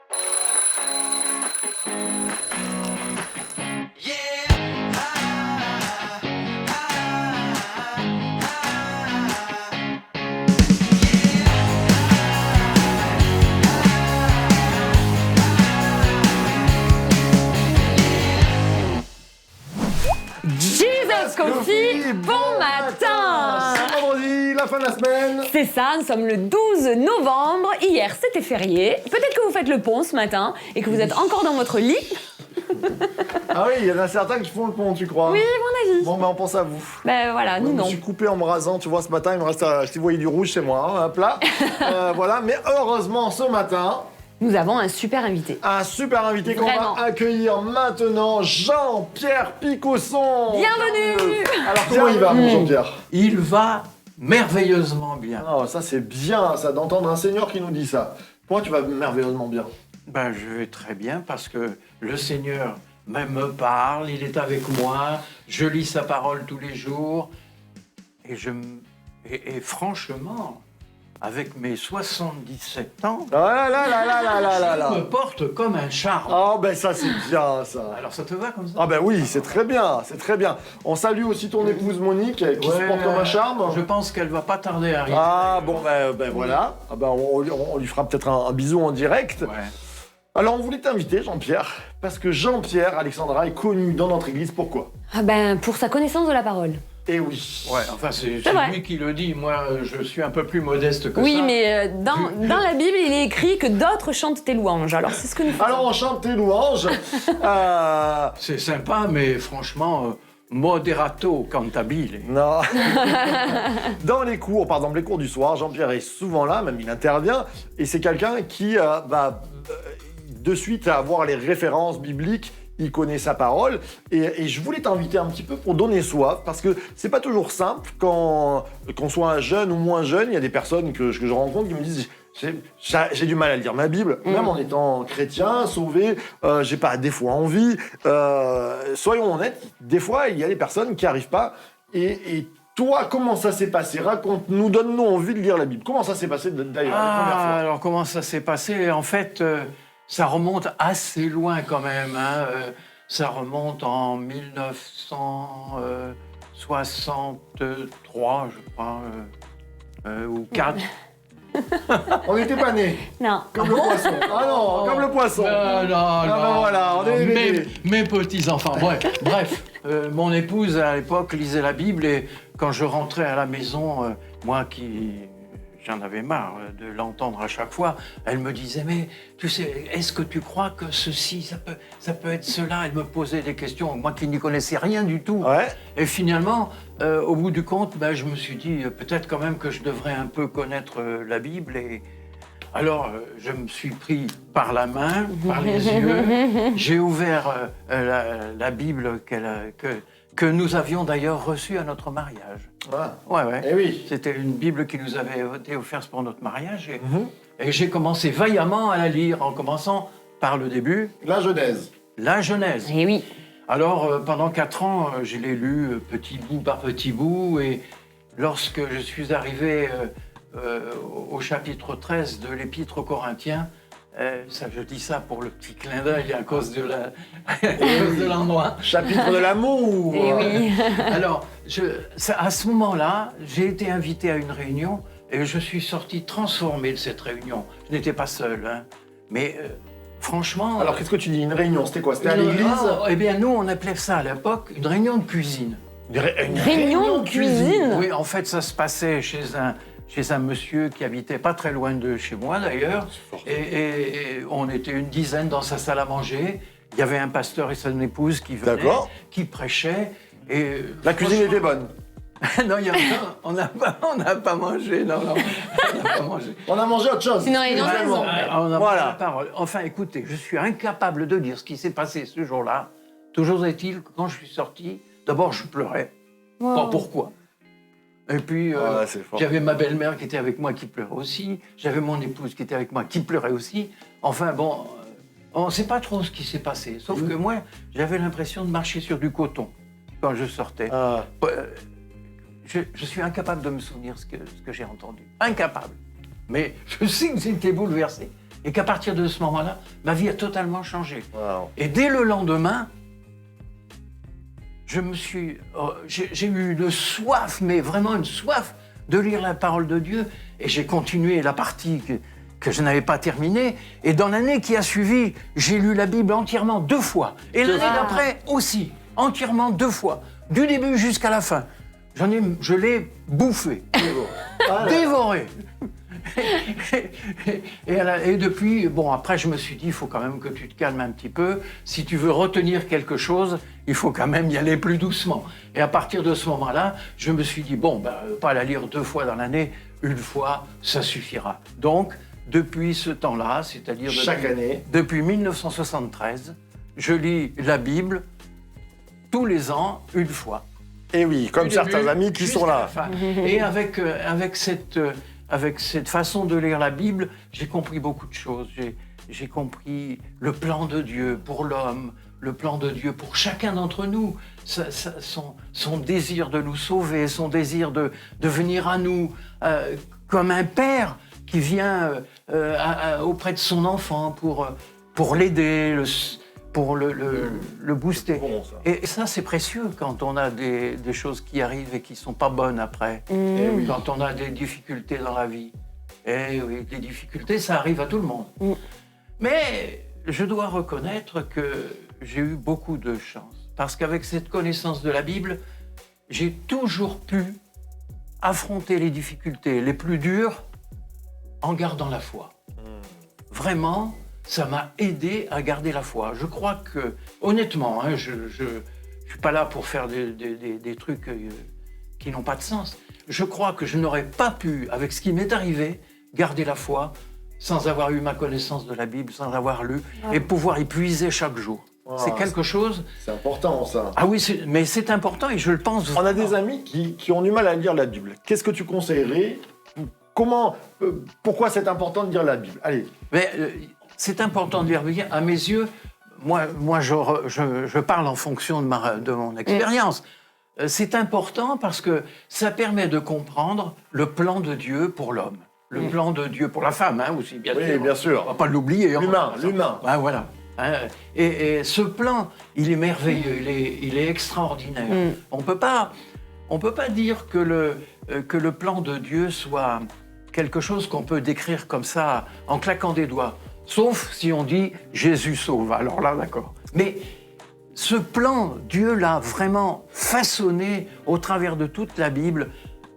Jesus Coffee, bon matin! C'est vendredi, la fin de la semaine. C'est ça, nous sommes le 12 novembre. Hier, c'était férié. Peut-être que vous faites le pont ce matin et que vous êtes encore dans votre lit. Ah oui, il y en a certains qui font le pont, tu crois? Oui, à mon avis. Bon, ben on pense à vous. Ben voilà, nous Je me non. suis coupé en me rasant, tu vois, ce matin, il me reste, si vous voyez du rouge, c'est moi, hein, hop là. Voilà, mais heureusement, ce matin, Nous avons un super invité. un super invité qu'on Vraiment. va accueillir maintenant, Jean-Pierre Picausson. Bienvenue. Alors, comment il va, mon Jean-Pierre? Il va merveilleusement bien. Oh, ça, c'est bien, ça, d'entendre un seigneur qui nous dit ça. Pourquoi tu vas merveilleusement bien? Ben, je vais très bien parce que le Seigneur même me parle, il est avec moi, je lis sa parole tous les jours. Et franchement, avec mes 77 ans, Ah là là là là là là là. je me porte comme un charme. Oh, ben ça, c'est bien, ça. Alors ça te va comme ça? Ah ben oui, c'est très bien, c'est très bien. On salue aussi ton épouse Monique, qui se porte comme un charme. Je pense qu'elle va pas tarder à arriver. Ah bon, ben voilà. Ah ben, on lui fera peut-être un bisou en direct. Ouais. Alors on voulait t'inviter, Jean-Pierre, parce que Jean-Pierre Alexandra est connu dans notre église. Pourquoi? Ah ben, pour sa connaissance de la parole. Eh oui. Ouais, enfin c'est vrai. lui qui le dit. Moi, je suis un peu plus modeste que Oui, ça. mais dans la Bible, il est écrit que d'autres chantent tes louanges. Alors, c'est ce que nous faisons. Alors on chante tes louanges. C'est sympa, mais franchement, moderato cantabile. Non. Dans les cours, par exemple les cours du soir, Jean-Pierre est souvent là, même il intervient, et c'est quelqu'un qui va de suite avoir les références bibliques. Il connaît sa parole, et je voulais t'inviter un petit peu pour donner soif, parce que c'est pas toujours simple qu'on soit un jeune ou moins jeune. Il y a des personnes que je rencontre qui me disent j'ai du mal à lire ma Bible, même en étant chrétien, sauvé, j'ai pas des fois envie. Soyons honnêtes, des fois il y a des personnes qui arrivent pas, et toi, comment ça s'est passé? Raconte-nous, donne-nous envie de lire la Bible. Comment ça s'est passé d'ailleurs la première fois? Alors comment ça s'est passé? En fait, ça remonte assez loin quand même. Hein. Ça remonte en 1963, je crois, ou 4. On n'était pas nés. Non. Comme le poisson. Ah non, comme le poisson. Non, Ah ben voilà, on est bébés. mes petits-enfants. Bref, mon épouse, à l'époque, lisait la Bible et quand je rentrais à la maison, moi qui... J'en avais marre de l'entendre à chaque fois. Elle me disait, mais tu sais, est-ce que tu crois que ceci, ça peut être cela? Elle me posait des questions, moi qui n'y connaissais rien du tout. Ouais. Et finalement, au bout du compte, je me suis dit, peut-être quand même que je devrais un peu connaître la Bible. Et alors, je me suis pris par la main, par les yeux. J'ai ouvert la Bible que nous avions d'ailleurs reçue à notre mariage. Ah. Ouais. Eh oui. C'était une Bible qui nous avait été offerte pour notre mariage. Et j'ai commencé vaillamment à la lire, en commençant par le début, La Genèse. la Genèse. Eh oui. Alors, pendant 4 ans, je l'ai lu petit bout par petit bout. Et lorsque je suis arrivé au chapitre 13 de l'Épître aux Corinthiens, je dis ça pour le petit clin d'œil à cause de l'endroit. Chapitre de l'amour. Eh oui. Alors, à ce moment-là, j'ai été invité à une réunion et je suis sorti transformé de cette réunion. Je n'étais pas seul, hein. Mais franchement... Alors qu'est-ce que tu dis? Une réunion, c'était quoi? C'était à l'église? Eh bien, nous, on appelait ça à l'époque une réunion de cuisine. Une Réunion de cuisine. Oui, en fait, ça se passait chez un monsieur qui habitait pas très loin de chez moi, d'ailleurs. Et on était une dizaine dans sa salle à manger. Il y avait un pasteur et son épouse qui venaient, qui prêchaient. Et La cuisine était bonne. non, on n'a pas mangé. Non, on n'a pas mangé. On a mangé autre chose. Une réunion de Vraiment. maison. On a Voilà. la parole. Enfin, écoutez, je suis incapable de dire ce qui s'est passé ce jour-là. Toujours est-il que quand je suis sorti, d'abord je pleurais. Wow. Pas pourquoi. Et puis, c'est fort. j'avais ma belle-mère qui était avec moi qui pleurait aussi. J'avais mon épouse qui était avec moi qui pleurait aussi. Enfin, bon, on ne sait pas trop ce qui s'est passé. Sauf que moi, j'avais l'impression de marcher sur du coton quand je sortais. Je suis incapable de me souvenir ce que j'ai entendu. Incapable. Mais je sais que j'étais bouleversé. Et qu'à partir de ce moment-là, ma vie a totalement changé. Wow. Et dès le lendemain, j'ai eu une soif, mais vraiment une soif de lire la parole de Dieu. Et j'ai continué la partie que je n'avais pas terminée. Et dans l'année qui a suivi, j'ai lu la Bible entièrement 2 fois. Et l'année d'après aussi, entièrement 2 fois. Du début jusqu'à la fin. Je l'ai bouffé, dévoré. Et depuis, bon, après, je me suis dit, il faut quand même que tu te calmes un petit peu. Si tu veux retenir quelque chose, il faut quand même y aller plus doucement. Et à partir de ce moment-là, je me suis dit, bon, pas la lire 2 fois dans l'année, 1 fois, ça suffira. Donc, depuis ce temps-là, c'est-à-dire chaque année, depuis 1973, je lis la Bible tous les ans, 1 fois. Et oui, comme certains amis qui sont là. Et avec cette façon de lire la Bible, j'ai compris beaucoup de choses. J'ai compris le plan de Dieu pour l'homme, le plan de Dieu pour chacun d'entre nous, son désir de nous sauver, son désir de venir à nous comme un père qui vient auprès de son enfant pour l'aider, pour le booster. Bon, ça. Et ça, c'est précieux quand on a des choses qui arrivent et qui ne sont pas bonnes après. Eh oui. Quand on a des difficultés dans la vie. Et oui, les difficultés, ça arrive à tout le monde. Mais je dois reconnaître que j'ai eu beaucoup de chance. Parce qu'avec cette connaissance de la Bible, j'ai toujours pu affronter les difficultés les plus dures en gardant la foi. Vraiment, ça m'a aidé à garder la foi. Je crois que, honnêtement, je ne suis pas là pour faire des trucs qui n'ont pas de sens. Je crois que je n'aurais pas pu, avec ce qui m'est arrivé, garder la foi sans avoir eu ma connaissance de la Bible, sans avoir lu, et pouvoir y puiser chaque jour. C'est quelque chose... C'est important, ça. Ah oui, mais c'est important et je le pense On a vraiment. des amis qui ont du mal à lire la Bible. Qu'est-ce que tu conseillerais? Pourquoi c'est important de lire la Bible? Allez. Mais c'est important de lire la Bible. À mes yeux, moi je parle en fonction de mon expérience. C'est important parce que ça permet de comprendre le plan de Dieu pour l'homme. Le plan de Dieu pour la femme, aussi, bien sûr. Oui, bien sûr. On va pas l'oublier. L'humain. Ah, voilà. Et ce plan, il est merveilleux, il est extraordinaire. On peut pas dire que le plan de Dieu soit quelque chose qu'on peut décrire comme ça en claquant des doigts. Sauf si on dit Jésus sauve. Alors là, d'accord. Mais ce plan, Dieu l'a vraiment façonné au travers de toute la Bible.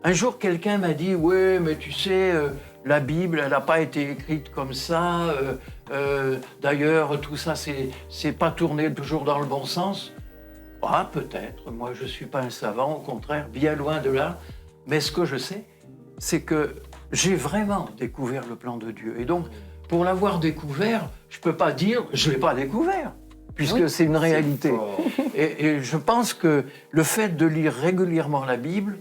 Un jour, quelqu'un m'a dit « Oui, mais tu sais, la Bible, elle n'a pas été écrite comme ça. D'ailleurs, tout ça, c'est pas tourné toujours dans le bon sens. » Ah, peut-être. Moi, je ne suis pas un savant, au contraire, bien loin de là. Mais ce que je sais, c'est que j'ai vraiment découvert le plan de Dieu. Et donc, pour l'avoir découvert, je ne peux pas dire « je ne l'ai pas découvert ». Puisque c'est une réalité. Et je pense que le fait de lire régulièrement la Bible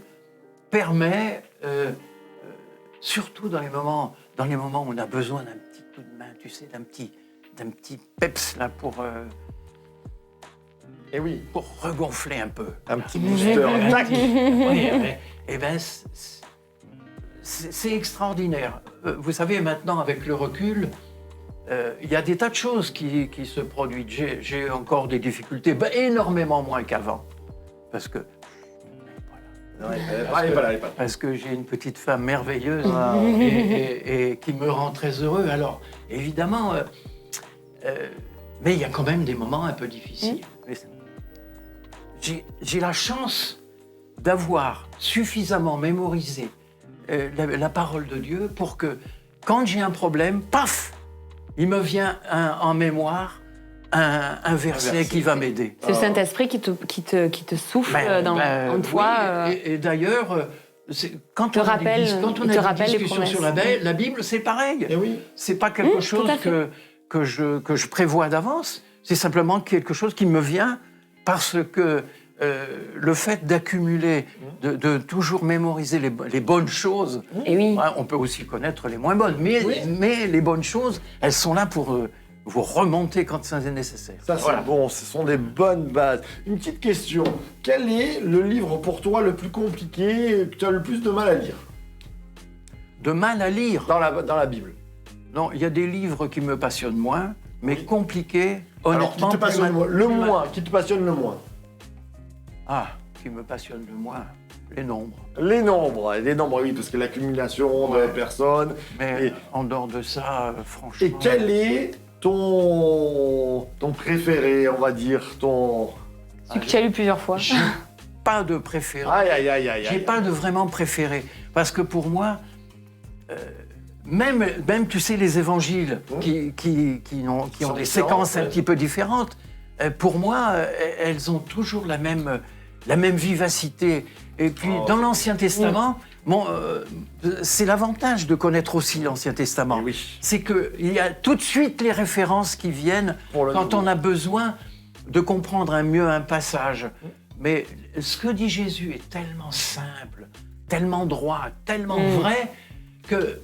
permet, surtout dans les moments où on a besoin d'un petit coup de main, tu sais, d'un petit peps là pour regonfler un peu. Un petit booster. Tac. Oui, et ben c'est extraordinaire. Vous savez, maintenant, avec le recul, il y a des tas de choses qui se produisent. J'ai encore des difficultés, énormément moins qu'avant. Parce que... Parce que j'ai une petite femme merveilleuse et qui me rend très heureux. Alors, évidemment, mais il y a quand même des moments un peu difficiles. J'ai la chance d'avoir suffisamment mémorisé la parole de Dieu pour que, quand j'ai un problème, paf, il me vient en mémoire un verset qui va m'aider. C'est le Saint-Esprit qui te souffle en toi. Oui, et d'ailleurs, quand on a des discussions sur la Bible, c'est pareil. C'est pas quelque chose que je prévois d'avance. C'est simplement quelque chose qui me vient parce que le fait d'accumuler, de toujours mémoriser les bonnes choses, on peut aussi connaître les moins bonnes, mais les bonnes choses, elles sont là pour vous remonter quand c'est nécessaire. Ça, c'est bon, ce sont des bonnes bases. Une petite question, quel est le livre pour toi le plus compliqué, que tu as le plus de mal à lire? De mal à lire? Dans la Bible. Non, il y a des livres qui me passionnent moins, mais Oui. compliqués, Alors, qui honnêtement. te passionne le plus moins, qui te passionne le moins? Ah, qui me passionne le moins, les nombres. Les nombres, oui, parce que l'accumulation de personnes. Mais Et- en dehors de ça, franchement... Et quel est ton préféré, on va dire, ton... Celui que tu as lu plusieurs fois. J'ai pas de préféré. Aïe, aïe, aïe, aïe, J'ai aïe. pas de vraiment préféré. Parce que pour moi, même, tu sais, les évangiles qui ont Sont des différents, séquences un ouais. petit peu différentes, pour moi, elles ont toujours la même vivacité. Et puis, Oh, dans l'Ancien Testament, c'est l'avantage de connaître aussi l'Ancien Testament. Eh oui. C'est qu'il y a tout de suite les références qui viennent Pour le quand nouveau. on a besoin de comprendre mieux un passage. Mais ce que dit Jésus est tellement simple, tellement droit, tellement vrai, que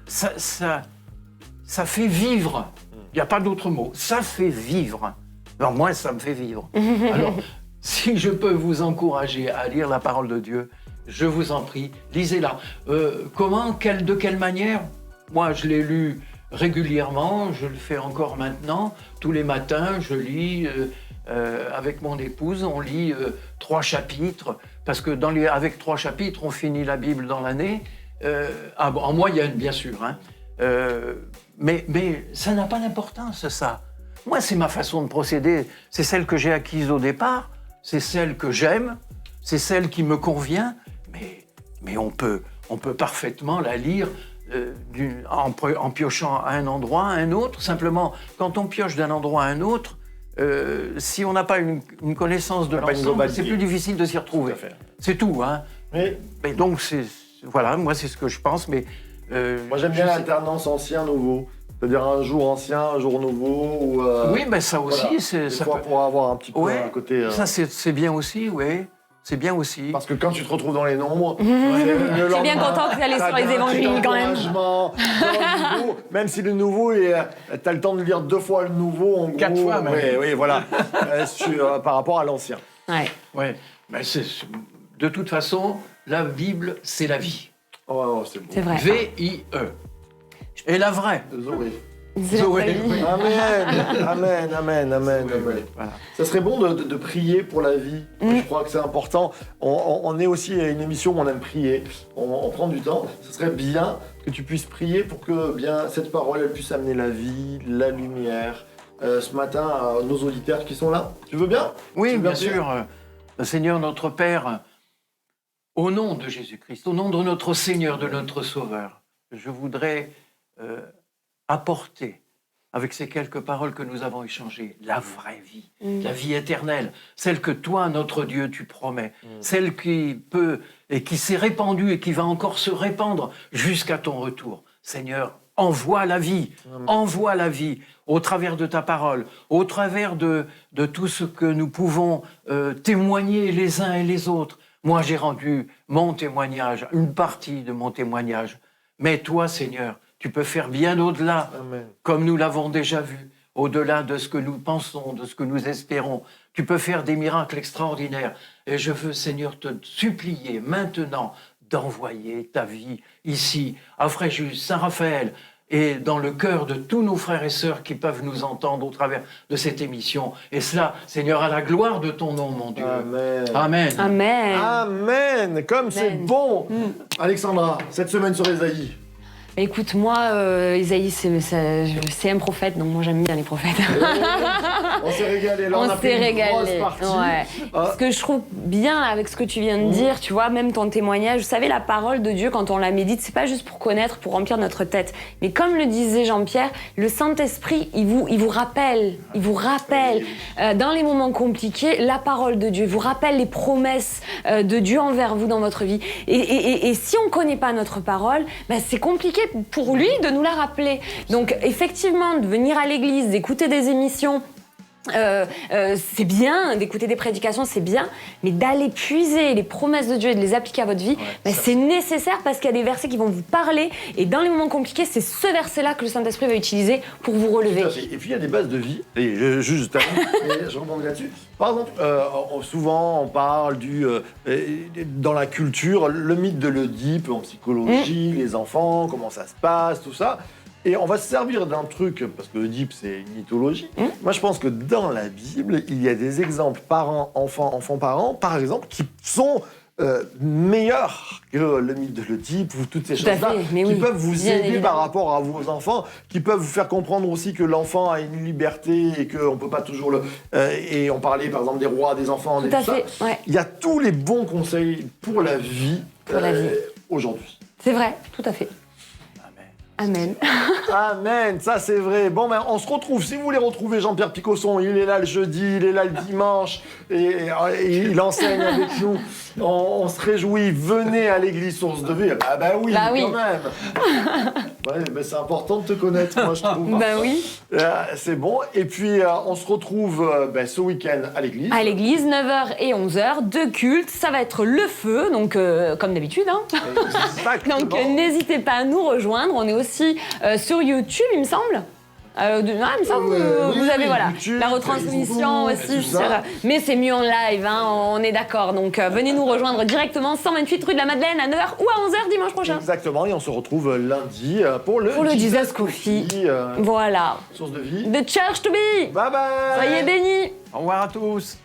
ça fait vivre. Il n'y a pas d'autre mot. Ça fait vivre. Alors moi, ça me fait vivre. Alors, si je peux vous encourager à lire la parole de Dieu, je vous en prie, lisez-la. Comment, de quelle manière? Moi, je l'ai lu régulièrement, je le fais encore maintenant. Tous les matins, je lis avec mon épouse, on lit 3 chapitres, parce que avec 3 chapitres, on finit la Bible dans l'année, en moyenne, bien sûr. Hein. Mais ça n'a pas d'importance, ça. Moi, c'est ma façon de procéder. C'est celle que j'ai acquise au départ, c'est celle que j'aime, c'est celle qui me convient, mais on peut parfaitement la lire en piochant à un endroit, à un autre. Simplement, quand on pioche d'un endroit à un autre, si on n'a pas une connaissance de On n'a pas une l'ensemble, globalité. c'est plus difficile de s'y retrouver. Tout à fait. C'est tout, hein. Oui. Mais donc, voilà, moi, c'est ce que je pense, mais... Moi, j'aime bien je sais- l'alternance ancien-nouveau. C'est-à-dire un jour ancien, un jour nouveau. Ou, Oui, mais ça aussi, voilà. Des ça fois, peut... pour avoir un petit peu Ouais, un côté... ça, c'est bien aussi, oui. C'est bien aussi. Parce que quand tu te retrouves dans les nombres, Je suis bien content que tu allais sur les évangiles quand même. Même si le nouveau, t'as le temps de lire 2 fois le nouveau, en gros. 4 fois, même. Oui, voilà. Par rapport à l'ancien. Ouais. Ouais, mais de toute façon, la Bible, c'est la vie. Oh, c'est beau. C'est vrai. V-I-E. Et la vraie. Zoé. C'est Zoé. la vie. Amen. Voilà. Ça serait bon de prier pour la vie. Je crois que c'est important. On est aussi une émission où on aime prier. On prend du temps. Ce serait bien que tu puisses prier pour que bien cette parole elle puisse amener la vie, la lumière. Ce matin, à nos auditeurs qui sont là. Tu veux bien? Oui, Tu veux bien prier? sûr. Seigneur notre Père, au nom de Jésus-Christ, au nom de notre Seigneur, de notre Sauveur, je voudrais apporter, avec ces quelques paroles que nous avons échangées, la vraie vie, la vie éternelle, celle que toi, notre Dieu, tu promets, celle qui peut et qui s'est répandue et qui va encore se répandre jusqu'à ton retour. Seigneur, envoie la vie au travers de ta parole, au travers de tout ce que nous pouvons témoigner les uns et les autres. Moi, j'ai rendu mon témoignage, une partie de mon témoignage. Mais toi, Seigneur, tu peux faire bien au-delà, Amen. comme nous l'avons déjà vu, au-delà de ce que nous pensons, de ce que nous espérons. Tu peux faire des miracles extraordinaires. Et je veux, Seigneur, te supplier maintenant d'envoyer ta vie ici, à Fréjus, Saint-Raphaël, et dans le cœur de tous nos frères et sœurs qui peuvent nous entendre au travers de cette émission. Et cela, Seigneur, à la gloire de ton nom, mon Dieu. Amen. Amen. Amen. Amen. Comme c'est Amen. bon. Alexandra, cette semaine sur Ésaïe. Écoute, moi, Isaïe, c'est un prophète, donc moi j'aime bien les prophètes. On s'est régalé. Là, on a On fait s'est une grosse régalé. partie. Ouais. Ah. Ce que je trouve bien avec ce que tu viens de dire, tu vois, même ton témoignage, vous savez, la parole de Dieu, quand on la médite, c'est pas juste pour connaître, pour remplir notre tête. Mais comme le disait Jean-Pierre, le Saint-Esprit, il vous rappelle, dans les moments compliqués, la parole de Dieu, il vous rappelle les promesses de Dieu envers vous dans votre vie. Et si on connaît pas notre parole, ben, c'est compliqué pour lui de nous la rappeler. Donc, effectivement, de venir à l'église, d'écouter des émissions, c'est bien, d'écouter des prédications, c'est bien, mais d'aller puiser les promesses de Dieu et de les appliquer à votre vie, c'est nécessaire parce qu'il y a des versets qui vont vous parler et dans les moments compliqués, c'est ce verset-là que le Saint-Esprit va utiliser pour vous relever. Et puis il y a des bases de vie. Et juste, et je rebondis là-dessus. Par exemple, souvent on parle dans la culture, le mythe de l'Oedipe en psychologie, les enfants, comment ça se passe, tout ça. Et on va se servir d'un truc, parce que Oedipe, c'est une mythologie. Moi, je pense que dans la Bible, il y a des exemples parents, enfants, enfants-parents, par exemple, qui sont meilleurs que le mythe de l'Oedipe ou toutes ces Tout à choses-là, fait, mais qui oui, peuvent vous bien aider évidemment. par rapport à vos enfants, qui peuvent vous faire comprendre aussi que l'enfant a une liberté et qu'on ne peut pas toujours le... et on parlait par exemple des rois, des enfants, Tout à fait, ouais. Il y a tous les bons conseils pour la vie, aujourd'hui. C'est vrai, tout à fait. Amen. Amen, ça c'est vrai. Bon, ben, on se retrouve. Si vous voulez retrouver Jean-Pierre Picosson, il est là le jeudi, il est là le dimanche, et il enseigne avec nous. On se réjouit. Venez à l'église Source de Vie. Ah bah oui, Bah oui. quand même. Ouais, mais c'est important de te connaître, moi je trouve. Bah oui. C'est bon. Et puis, on se retrouve ce week-end à l'église. À l'église, 9h et 11h, deux cultes. Ça va être le feu, donc comme d'habitude. Hein. Exactement. Donc n'hésitez pas à nous rejoindre. On est aussi sur YouTube, il me semble. Il me semble que oui, vous avez YouTube, la retransmission Facebook, aussi. tout ça. Mais c'est mieux en live, hein, on est d'accord. Donc venez nous rejoindre directement, 128 rue de la Madeleine à 9h ou à 11h dimanche prochain. Exactement. Et on se retrouve lundi pour le Jesus Coffee. Coffee, Voilà. Source de Vie. The Church to be. Bye bye. Soyez bénis. Au revoir à tous.